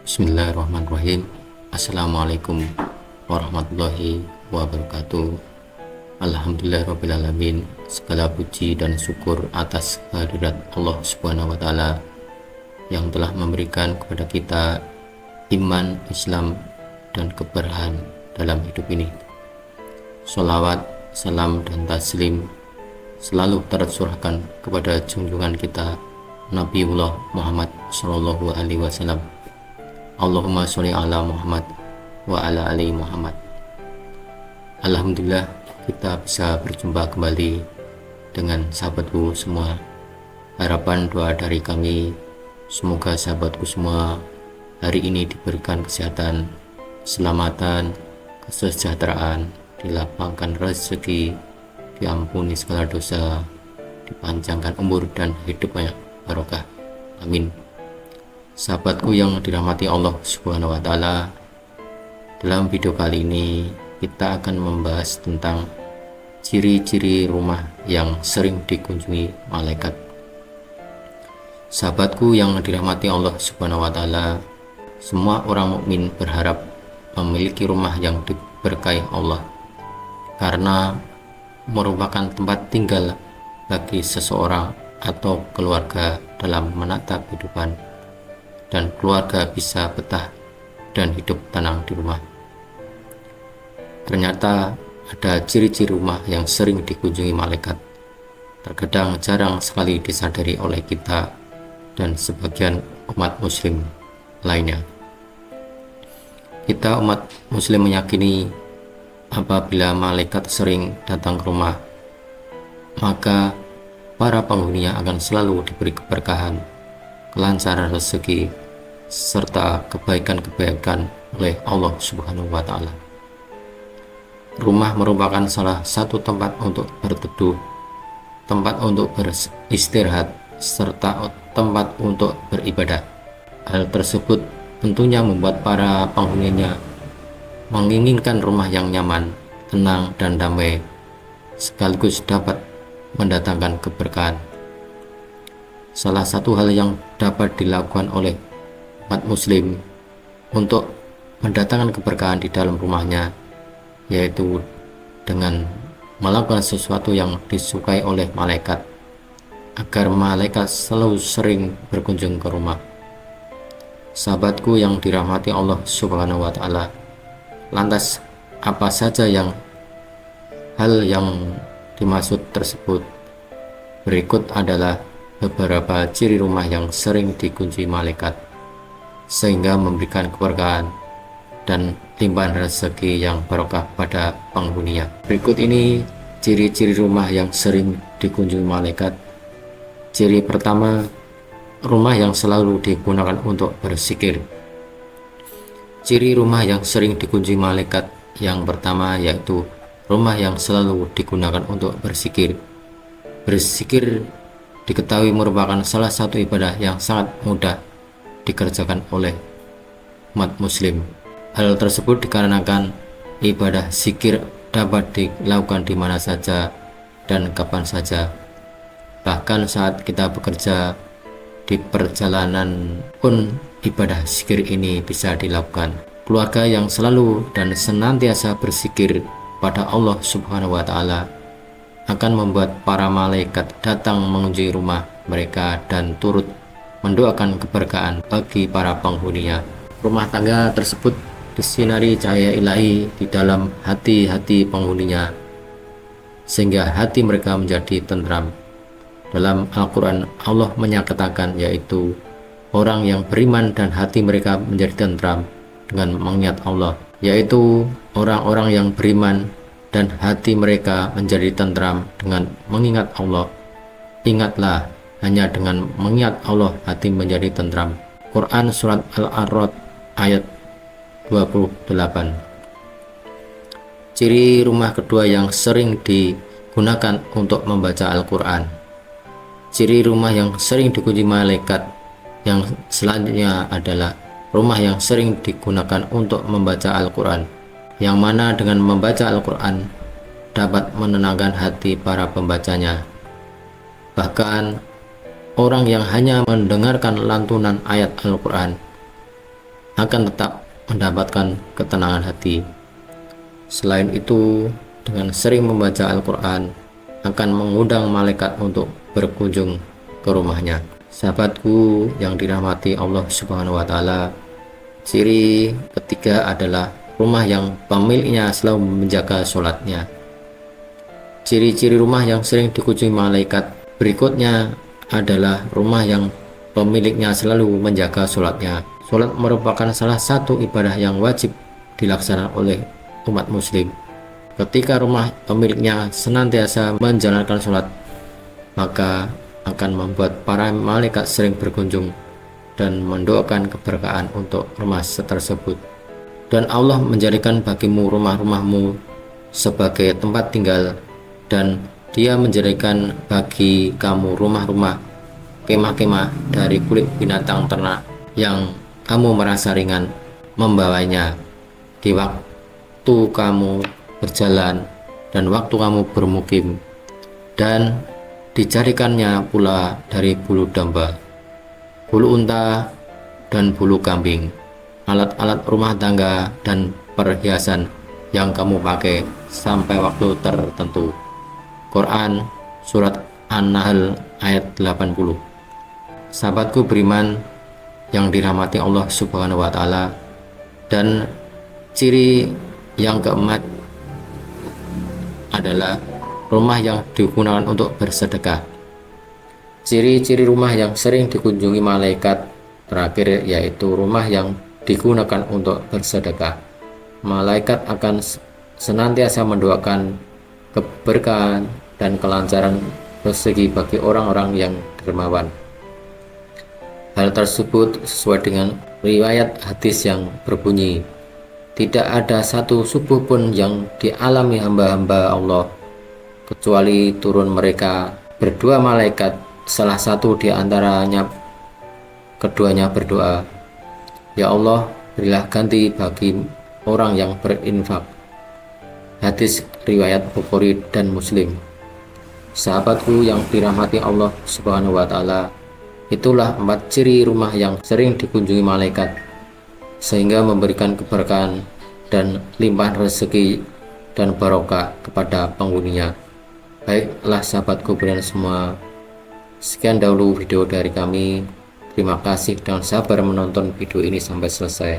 Bismillahirrahmanirrahim. Assalamualaikum warahmatullahi wabarakatuh. Alhamdulillahirrabbilalamin. Segala puji dan syukur atas kehadirat Allah Subhanahu wa Ta'ala yang telah memberikan kepada kita iman, Islam, dan keberkahan dalam hidup ini. Sholawat, salam, dan taslim selalu tercurahkan kepada junjungan kita Nabiullah Muhammad Sallallahu Alaihi Wasallam. Allahumma sholli ala Muhammad wa ala ali Muhammad. Alhamdulillah kita bisa berjumpa kembali dengan sahabatku semua. Harapan doa dari kami, semoga sahabatku semua hari ini diberikan kesehatan, keselamatan, kesejahteraan, dilapangkan rezeki, diampuni segala dosa, dipanjangkan umur dan hidup banyak barokah. Amin. Sahabatku yang dirahmati Allah Subhanahu wa Ta'ala, dalam video kali ini kita akan membahas tentang ciri-ciri rumah yang sering dikunjungi malaikat. Sahabatku yang dirahmati Allah Subhanahu wa Ta'ala, semua orang mukmin berharap memiliki rumah yang diberkahi Allah karena merupakan tempat tinggal bagi seseorang atau keluarga dalam menata kehidupan, dan keluarga bisa betah dan hidup tenang di rumah. Ternyata ada ciri-ciri rumah yang sering dikunjungi malaikat. Terkadang jarang sekali disadari oleh kita dan sebagian umat muslim lainnya. Kita umat muslim meyakini apabila malaikat sering datang ke rumah, maka para penghuninya akan selalu diberi keberkahan, kelancaran rezeki, serta kebaikan-kebaikan oleh Allah Subhanahu wa Ta'ala. Rumah merupakan salah satu tempat untuk berteduh, tempat untuk beristirahat, serta tempat untuk beribadah. Hal tersebut tentunya membuat para penghuninya menginginkan rumah yang nyaman, tenang, dan damai, sekaligus dapat mendatangkan keberkahan. Salah satu hal yang dapat dilakukan oleh umat muslim untuk mendatangkan keberkahan di dalam rumahnya yaitu dengan melakukan sesuatu yang disukai oleh malaikat, agar malaikat selalu sering berkunjung ke rumah. Sahabatku yang dirahmati Allah Subhanahu wa Ta'ala, lantas apa saja hal yang dimaksud tersebut? Berikut adalah beberapa ciri rumah yang sering dikunjungi malaikat sehingga memberikan keberkahan dan limpahan rezeki yang barokah pada penghuninya. Berikut ini ciri-ciri rumah yang sering dikunjungi malaikat. Ciri pertama, rumah yang selalu digunakan untuk berzikir. Ciri rumah yang sering dikunjungi malaikat yang pertama yaitu rumah yang selalu digunakan untuk berzikir. Berzikir diketahui merupakan salah satu ibadah yang sangat mudah dikerjakan oleh umat muslim. Hal tersebut dikarenakan ibadah zikir dapat dilakukan di mana saja dan kapan saja. Bahkan saat kita bekerja di perjalanan pun ibadah zikir ini bisa dilakukan. Keluarga yang selalu dan senantiasa berzikir pada Allah Subhanahu wa Ta'ala akan membuat para malaikat datang mengunjungi rumah mereka dan turut mendoakan keberkahan bagi para penghuninya. Rumah tangga tersebut disinari cahaya ilahi di dalam hati-hati penghuninya sehingga hati mereka menjadi tentram. Dalam Al-Quran Allah menyatakan yaitu orang yang beriman dan hati mereka menjadi tentram dengan mengingat Allah, yaitu orang-orang yang beriman dan hati mereka menjadi tentram dengan mengingat Allah. Ingatlah, hanya dengan mengingat Allah hati menjadi tentram. Quran Surat Al-A'raf ayat 28. Ciri rumah kedua yang sering digunakan untuk membaca Al-Quran. Ciri rumah yang sering dikunjungi malaikat yang selanjutnya adalah rumah yang sering digunakan untuk membaca Al-Quran, yang mana dengan membaca Al-Quran dapat menenangkan hati para pembacanya. Bahkan orang yang hanya mendengarkan lantunan ayat Al-Quran akan tetap mendapatkan ketenangan hati. Selain itu, dengan sering membaca Al-Quran akan mengundang malaikat untuk berkunjung ke rumahnya. Sahabatku yang dirahmati Allah Subhanahu wa Ta'ala, ciri ketiga adalah rumah yang pemiliknya selalu menjaga sholatnya. Ciri-ciri rumah yang sering dikunjungi malaikat berikutnya adalah rumah yang pemiliknya selalu menjaga sholatnya. Sholat merupakan salah satu ibadah yang wajib dilaksanakan oleh umat muslim. Ketika rumah pemiliknya senantiasa menjalankan sholat, maka akan membuat para malaikat sering berkunjung dan mendoakan keberkahan untuk rumah tersebut. Dan Allah menjadikan bagimu rumah-rumahmu sebagai tempat tinggal, dan Dia menjadikan bagi kamu rumah-rumah kemah-kemah dari kulit binatang ternak yang kamu merasa ringan membawanya di waktu kamu berjalan dan waktu kamu bermukim, dan dijadikannya pula dari bulu domba, bulu unta, dan bulu kambing, alat-alat rumah tangga dan perhiasan yang kamu pakai sampai waktu tertentu. Quran Surat An-Nahl ayat 80. Sahabatku beriman yang dirahmati Allah Subhanahu wa Ta'ala, dan ciri yang keempat adalah rumah yang digunakan untuk bersedekah. Ciri-ciri rumah yang sering dikunjungi malaikat terakhir yaitu rumah yang digunakan untuk bersedekah. Malaikat akan senantiasa mendoakan keberkahan dan kelancaran rezeki bagi orang-orang yang dermawan. Hal tersebut sesuai dengan riwayat hadis yang berbunyi, tidak ada satu subuh pun yang dialami hamba-hamba Allah kecuali turun mereka berdua malaikat, salah satu di antaranya keduanya berdoa, "Ya Allah, berilah ganti bagi orang yang berinfak." Hadis riwayat Bukhari dan Muslim. Sahabatku yang dirahmati Allah Subhanahu wa Ta'ala, itulah 4 ciri rumah yang sering dikunjungi malaikat, sehingga memberikan keberkahan dan limpahan rezeki dan barokah kepada penghuninya. Baiklah sahabatku beriman semua, sekian dahulu video dari kami. Terima kasih dan sabar menonton video ini sampai selesai.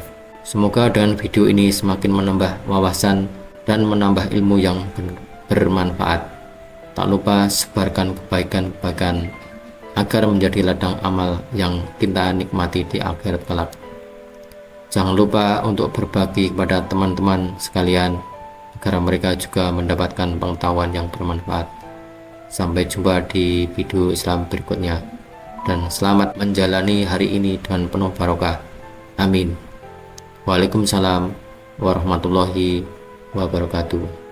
Semoga dengan video ini semakin menambah wawasan dan menambah ilmu yang bermanfaat. Tak lupa sebarkan kebaikan-kebaikan agar menjadi ladang amal yang kita nikmati di akhirat kelak. Jangan lupa untuk berbagi kepada teman-teman sekalian agar mereka juga mendapatkan pengetahuan yang bermanfaat. Sampai jumpa di video Islam berikutnya, dan selamat menjalani hari ini dengan penuh barokah. Amin. Waalaikumsalam warahmatullahi wabarakatuh.